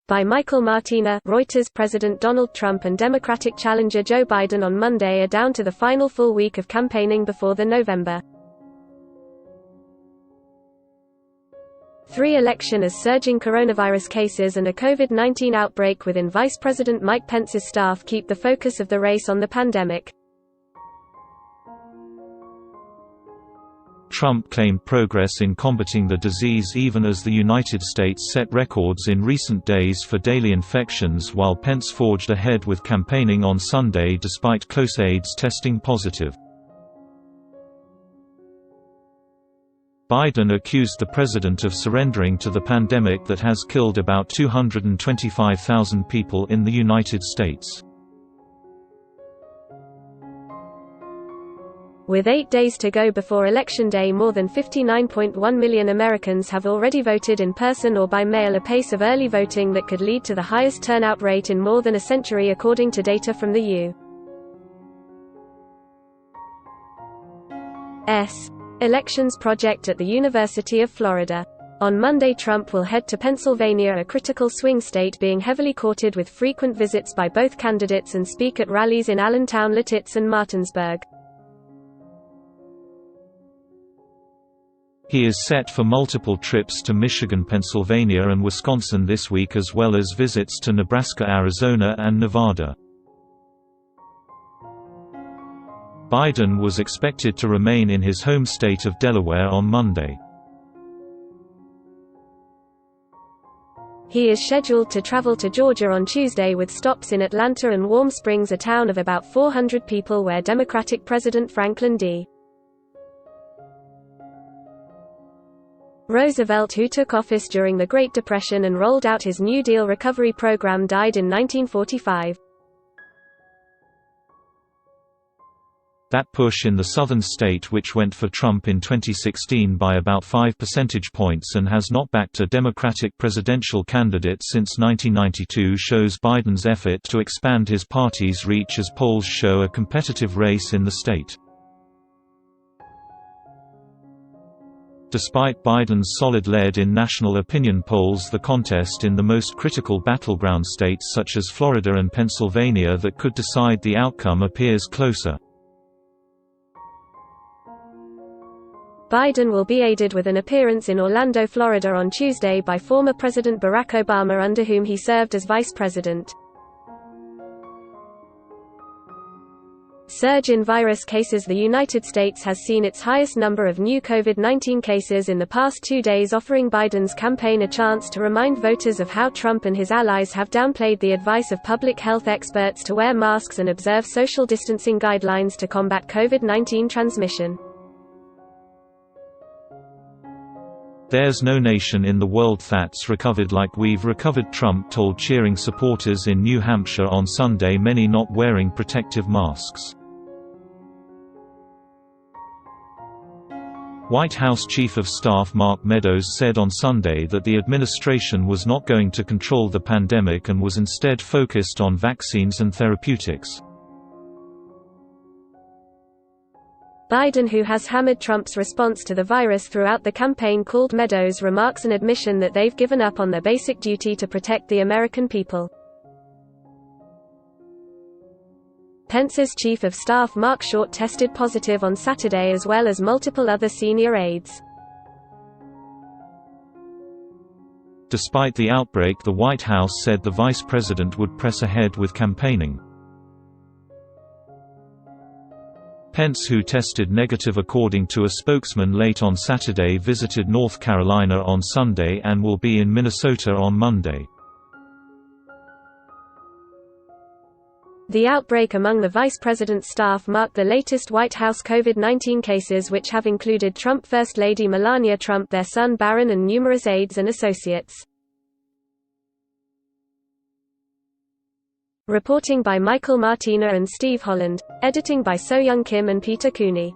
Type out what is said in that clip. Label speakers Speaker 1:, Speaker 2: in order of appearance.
Speaker 1: By Michael Martina, Reuters. President Donald Trump and Democratic challenger Joe Biden on Monday are down to the final full week of campaigning before the November 3 election as surging coronavirus cases and a COVID-19 outbreak within Vice President Mike Pence's staff keep the focus of the race on the pandemic.
Speaker 2: Trump claimed progress in combating the disease even as the United States set records in recent days for daily infections, while Pence forged ahead with campaigning on Sunday despite close aides testing positive. Biden accused the president of surrendering to the pandemic that has killed about 225,000 people in the United States.
Speaker 1: With 8 days to go before Election Day, more than 59.1 million Americans have already voted in person or by mail, a pace of early voting that could lead to the highest turnout rate in more than a century according to data from the U.S. Elections Project at the University of Florida. On Monday, Trump will head to Pennsylvania, a critical swing state being heavily courted with frequent visits by both candidates, and speak at rallies in Allentown, Lititz and Martinsburg.
Speaker 2: He is set for multiple trips to Michigan, Pennsylvania and Wisconsin this week, as well as visits to Nebraska, Arizona and Nevada. Biden was expected to remain in his home state of Delaware on Monday.
Speaker 1: He is scheduled to travel to Georgia on Tuesday, with stops in Atlanta and Warm Springs, a town of about 400 people where Democratic President Franklin D. Roosevelt, who took office during the Great Depression and rolled out his New Deal recovery program, died in 1945.
Speaker 2: That push in the southern state, which went for Trump in 2016 by about 5 percentage points and has not backed a Democratic presidential candidate since 1992, shows Biden's effort to expand his party's reach as polls show a competitive race in the state. Despite Biden's solid lead in national opinion polls, the contest in the most critical battleground states such as Florida and Pennsylvania that could decide the outcome appears closer.
Speaker 1: Biden will be aided with an appearance in Orlando, Florida on Tuesday by former President Barack Obama, under whom he served as vice president. Surge in virus cases. The United States has seen its highest number of new COVID-19 cases in the past 2 days, offering Biden's campaign a chance to remind voters of how Trump and his allies have downplayed the advice of public health experts to wear masks and observe social distancing guidelines to combat COVID-19 transmission.
Speaker 2: "There's no nation in the world that's recovered like we've recovered," Trump told cheering supporters in New Hampshire on Sunday, many not wearing protective masks. White House Chief of Staff Mark Meadows said on Sunday that the administration was not going to control the pandemic and was instead focused on vaccines and therapeutics.
Speaker 1: Biden, who has hammered Trump's response to the virus throughout the campaign, called Meadows' remarks an admission that they've given up on their basic duty to protect the American people. Pence's chief of staff Mark Short tested positive on Saturday, as well as multiple other senior aides.
Speaker 2: Despite the outbreak, the White House said the vice president would press ahead with campaigning. Pence, who tested negative according to a spokesman late on Saturday, visited North Carolina on Sunday and will be in Minnesota on Monday.
Speaker 1: The outbreak among the vice president's staff marked the latest White House COVID-19 cases, which have included Trump First Lady Melania Trump, their son Barron, and numerous aides and associates. Reporting by Michael Martina and Steve Holland. Editing by So Young Kim and Peter Cooney.